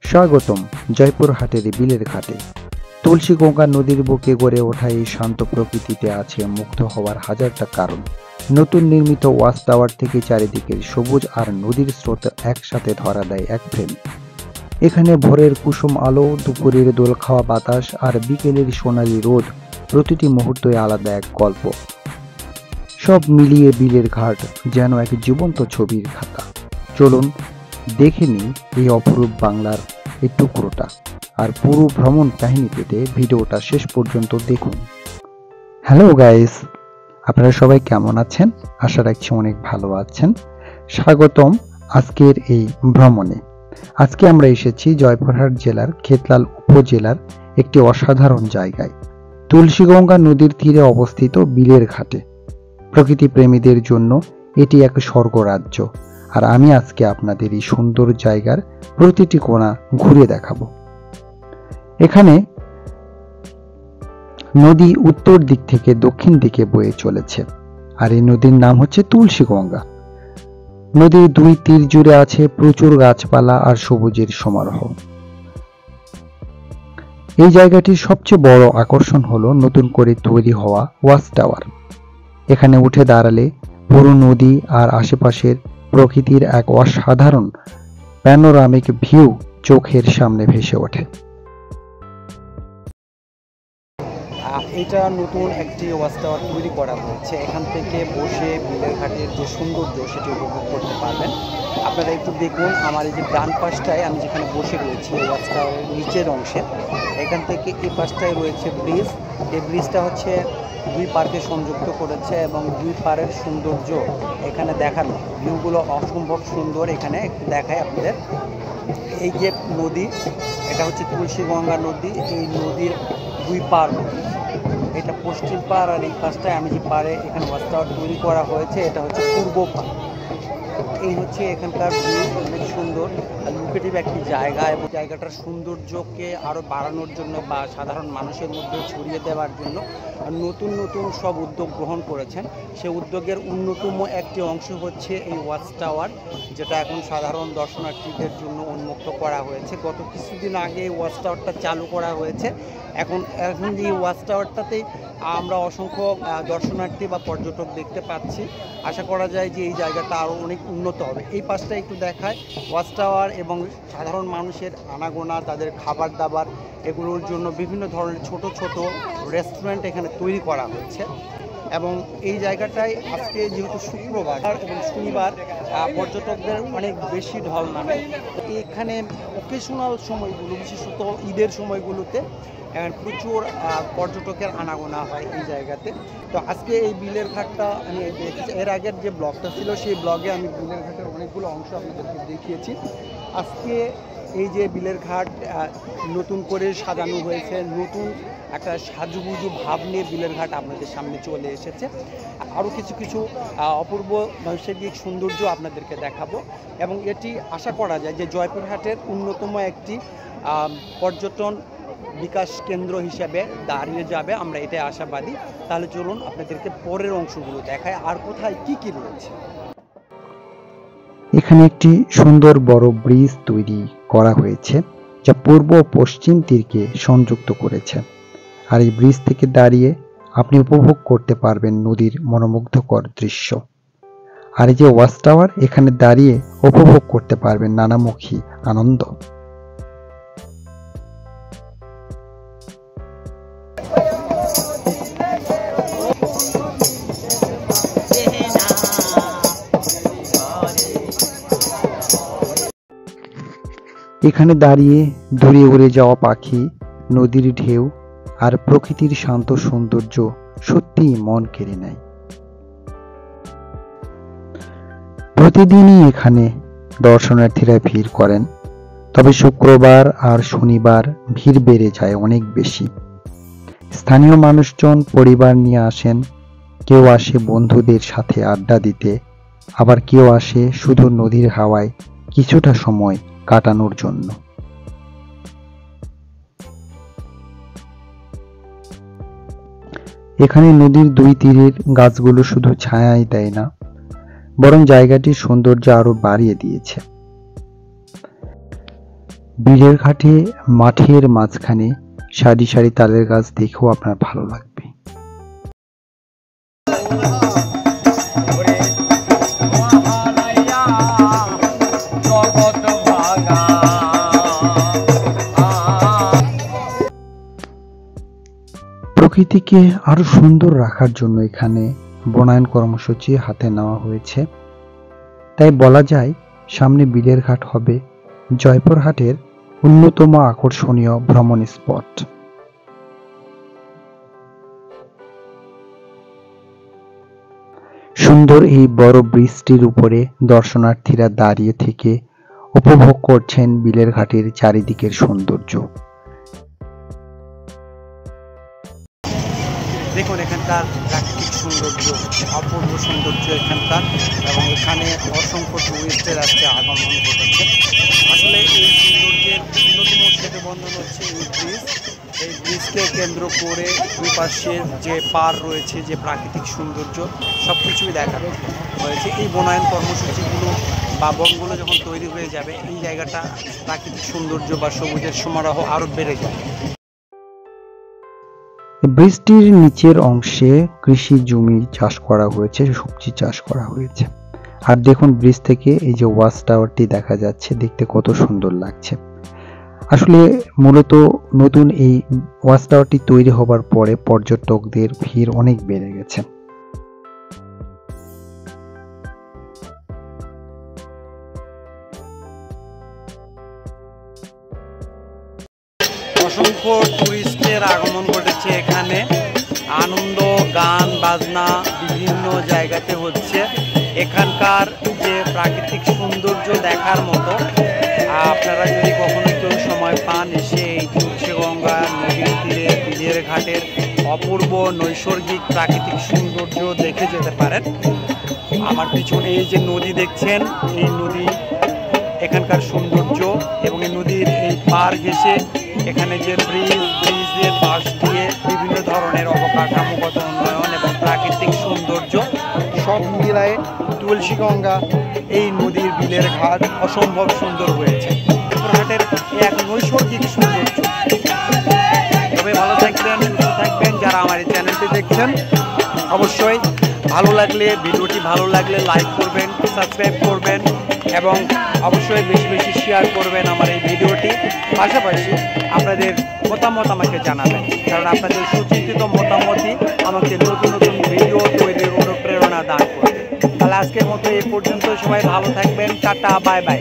স্বাগতম জয়পুরহাটের বিলের ঘাটে। তুলসীগঙ্গা নদীর বুকে গড়ে ওঠা এই শান্ত প্রকৃতিতে আছে মুগ্ধ হওয়ার হাজারটা কারণ। নতুন নির্মিত ওয়াচ টাওয়ার থেকে চারিদিকের সবুজ আর নদীর স্রোত একসাথে ধরা দেয় এক ফ্রেম। এখানে ভোরের কুসুম আলো, দুপুরের দোল খাওয়া বাতাস আর বিকেলের সোনালি রোদ, প্রতিটি মুহূর্তই আলাদা এক গল্প। সব মিলিয়ে বিলের ঘাট যেন এক জীবন্ত ছবির খাতা। চলুন দেখে নিই এই অপরূপ বাংলার এই টুকরোটা। আর পুরো ভ্রমণ কাহিনী পেতে ভিডিওটা শেষ পর্যন্ত দেখুন। হ্যালো গাইস, আপনারা সবাই কেমন আছেন? আশা রাখছি অনেক ভালো আছেন। স্বাগতম আজকের এই ভ্রমণে। আজকে আমরা এসেছি জয়পুরহাট জেলার খেতলাল উপজেলার একটি অসাধারণ জায়গায়, তুলসীগঙ্গা নদীর তীরে অবস্থিত বিলের ঘাটে। প্রকৃতি প্রেমীদের জন্য এটি এক স্বর্গরাজ্য, আর আমি আজকে আপনাদের এই সুন্দর জায়গার প্রতিটি কোণা ঘুরে দেখাবো। এখানে নদী উত্তর দিক থেকে দক্ষিণ দিকে বয়ে চলেছে, আর এই নদীর নাম হচ্ছে তুলসীগঙ্গা। নদীর দুই তীর জুড়ে আছে প্রচুর গাছপালা আর সবুজের সমারোহ। এই জায়গাটির সবচেয়ে বড় আকর্ষণ হলো নতুন করে তৈরি হওয়া ওয়াচ টাওয়ার। এখানে উঠে দাঁড়ালে পুরো নদী আর আশেপাশের প্রকৃতির এক অসাধারণ প্যানোরামিক ভিউ চোখের সামনে ভেসে ওঠে। এটা নতুন একটি ওয়াচ টাওয়ার তৈরি করা হয়েছে। এখান থেকে বসে বিলের ঘাটের যে সৌন্দর্য সেটি উপভোগ করতে পারবেন। আপনারা একটু দেখুন, আমার এই যে ডান পাশটায় আমি যেখানে বসে রয়েছি ওয়াচ টাওয়ারের নিচের অংশে, এখান থেকে এই পাশটায় রয়েছে ব্রিজ। এই ব্রিজটা হচ্ছে দুই পার্কে সংযুক্ত করেছে এবং দুই পাড়ের সৌন্দর্য এখানে দেখানো। ভিউগুলো অসম্ভব সুন্দর। এখানে একটু দেখায় আপনাদের। এই যে নদী, এটা হচ্ছে তুলসীগঙ্গা নদী। এই নদীর দুই পাড়, এটা পশ্চিম পাড় আর এই পাশটায় আমি যে পাড়ে এখানে ওয়াচ টাওয়ার তৈরি করা হয়েছে এটা হচ্ছে পূর্ব পাড়। এই হচ্ছে এখানকার ভিউ, অনেক সুন্দর আর লুকেটিভ একটি জায়গা, এবং জায়গাটার সৌন্দর্যকে আরও বাড়ানোর জন্য বা সাধারণ মানুষের মধ্যে ছড়িয়ে দেওয়ার জন্য নতুন নতুন সব উদ্যোগ গ্রহণ করেছেন। সে উদ্যোগের অন্যতম একটি অংশ হচ্ছে এই ওয়াচ টাওয়ার, যেটা এখন সাধারণ দর্শনার্থীদের জন্য উন্মুক্ত করা হয়েছে। গত কিছুদিন আগে এই ওয়াচ টাওয়ারটা চালু করা হয়েছে। এখন এই ওয়াচ টাওয়ারটাতেই আমরা অসংখ্য দর্শনার্থী বা পর্যটক দেখতে পাচ্ছি। আশা করা যায় যে এই জায়গাটা আরও অনেক উন্নত হবে। এই পাশটা একটু দেখায় ওয়াচ টাওয়ার এবং সাধারণ মানুষের আনাগোনা, তাদের খাবার দাবার, এগুলোর জন্য বিভিন্ন ধরনের ছোট ছোট রেস্টুরেন্ট এখানে তৈরি করা হচ্ছে। এবং এই জায়গাটায় আজকে যেহেতু শুক্রবার এবং শনিবার পর্যটকদের অনেক বেশি ঢল নামে। এখানে অকেশনাল সময়গুলো, বিশেষত ঈদের সময়গুলোতে প্রচুর পর্যটকের আনাগোনা হয় এই জায়গাতে। তো আজকে এই বিলের ঘাটটা আমি এর আগের যে ব্লগটা ছিল সেই ব্লগে আমি বিলের ঘাটের অনেকগুলো অংশ আপনাদেরকে দেখিয়েছি। আজকে এই যে বিলের ঘাট নতুন করে সাজানো হয়েছে, নতুন একটা সাজুগুজু ভাব নিয়ে বিলের ঘাট আপনাদের সামনে চলে এসেছে। আরও কিছু কিছু অপূর্ব নৈসর্গিক সৌন্দর্য আপনাদেরকে দেখাবো, এবং এটি আশা করা যায় যে জয়পুরহাটের অন্যতম একটি পর্যটন বিকাশ কেন্দ্র হিসাবে দাঁড়িয়ে যাবে। আমরা এটাই আশাবাদী। তাহলে চলুন আপনাদেরকে পরের অংশগুলো দেখায় আর কোথায় কি কি রয়েছে। এখানে একটি সুন্দর বড় ব্রিজ তৈরি করা হয়েছে, যা পূর্ব ও পশ্চিম তীরকে সংযুক্ত করেছে। আর এই ব্রিজ থেকে দাঁড়িয়ে আপনি উপভোগ করতে পারবেন নদীর মনোমুগ্ধকর দৃশ্য। আর এই যে ওয়াচ টাওয়ার, এখানে দাঁড়িয়ে উপভোগ করতে পারবেন নানামুখী আনন্দ। এখানে দাঁড়িয়ে দূরে উড়ে যাওয়া পাখি, নদীর ঢেউ আর প্রকৃতির শান্ত সৌন্দর্য সত্যিই মন কেড়ে নেয়। প্রতিদিনই এখানে দর্শনার্থীরা ভিড় করেন, তবে শুক্রবার আর শনিবার ভিড় বেড়ে যায় অনেক বেশি। স্থানীয় মানুষজন পরিবার নিয়ে আসেন, কেউ আসে বন্ধুদের সাথে আড্ডা দিতে, আবার কেউ আসে শুধু নদীর হাওয়ায় কিছুটা সময় কাটানোর জন্য। এখানে নদীর দুই তীরের গাছগুলো শুধু ছায়াই দেয় না, বরং জায়গাটির সৌন্দর্য আরো বাড়িয়ে দিয়েছে। বিলের ঘাটে মাঠের মাঝখানে সারি সারি তালের গাছ দেখেও আপনার ভালো লাগবে। প্রকৃতিকে আরো সুন্দর রাখার জন্য এখানে বনায়ন কর্মসূচি হাতে নেওয়া হয়েছে। তাই বলা যায় সামনে বিলের ঘাট হবে জয়পুরহাটের অন্যতম আকর্ষণীয় ভ্রমণ স্পট। সুন্দর এই বড় ব্রিজটির উপরে দর্শনার্থীরা দাঁড়িয়ে থেকে উপভোগ করছেন বিলের ঘাটের চারিদিকের সৌন্দর্য। দেখুন এখানকার প্রাকৃতিক সৌন্দর্য, অপূর্ব সৌন্দর্য এখানকার, এবং এখানে অসংখ্য টুরিস্টের আজকে আগমন ঘটেছে। আসলে এই সৌন্দর্যের অন্যতম সেতুবন্ধন হচ্ছে এই ব্রিজ। এই ব্রিজকে কেন্দ্র করে দুই পাশের যে পাড় রয়েছে, যে প্রাকৃতিক সৌন্দর্য সব কিছুই দেখানো হয়েছে। এই বনায়ন কর্মসূচিগুলো বা বনগুলো যখন তৈরি হয়ে যাবে, এই জায়গাটা প্রাকৃতিক সৌন্দর্য বা সবুজের সমারোহ আরও বেড়ে যাবে। ব্রিজটির নিচের অংশে কৃষি জমি চাষ করা হয়েছে, সবজি চাষ করা হয়েছে। আর দেখুন ব্রিজ থেকে এই যে ওয়াচ টাওয়ারটি দেখা যাচ্ছে, দেখতে কত সুন্দর লাগছে। আসলে মূলত নতুন এই ওয়াচ টাওয়ারটি তৈরি হবার পরে পর্যটকদের ভিড় অনেক বেড়ে গেছে। অসংখ্য টুরিস্টের আগমন ঘটেছে এখানে। আনন্দ, গান বাজনা বিভিন্ন জায়গাতে হচ্ছে। এখানকার যে প্রাকৃতিক সৌন্দর্য দেখার মতো, আপনারা যদি কখনো কেউ সময় পান, এসে এই তুলসীগঙ্গা নদীর তীরে বিলের ঘাটের অপূর্ব নৈসর্গিক প্রাকৃতিক সৌন্দর্য দেখে যেতে পারেন। আমার পিছনে এই যে নদী দেখছেন, এই নদী এখানকার সৌন্দর্য, এবং এই নদীর এই পাড় ঘেঁষে এখানে যে ব্রিজের পাশ দিয়ে বিভিন্ন ধরনের অবকাঠামোগত উন্নয়ন এবং প্রাকৃতিক সৌন্দর্য সব মিলায়ে তুলসীগঙ্গা এই নদীর বিলের ঘাট অসম্ভব সুন্দর হয়েছে। জয়পুরহাটের এক নৈসর্গিক সৌন্দর্য। তবে ভালো থাকবেন, সুস্থ থাকবেন। যারা আমার এই চ্যানেলটি দেখছেন, অবশ্যই ভিডিওটি ভালো লাগলে লাইক করবেন, সাবস্ক্রাইব করবেন, এবং অবশ্যই বেশি বেশি শেয়ার করবেন আমার এই ভিডিওটি। পাশাপাশি আপনাদের মতামত আমাকে জানাবেন, কারণ আপনাদের সুচিন্তিত মতামতই আমাকে নতুন নতুন ভিডিও তৈরির অনুপ্রেরণা দান করবে। তাহলে আজকের মতো এই পর্যন্ত, সবাই ভালো থাকবেন। Tata, bye bye.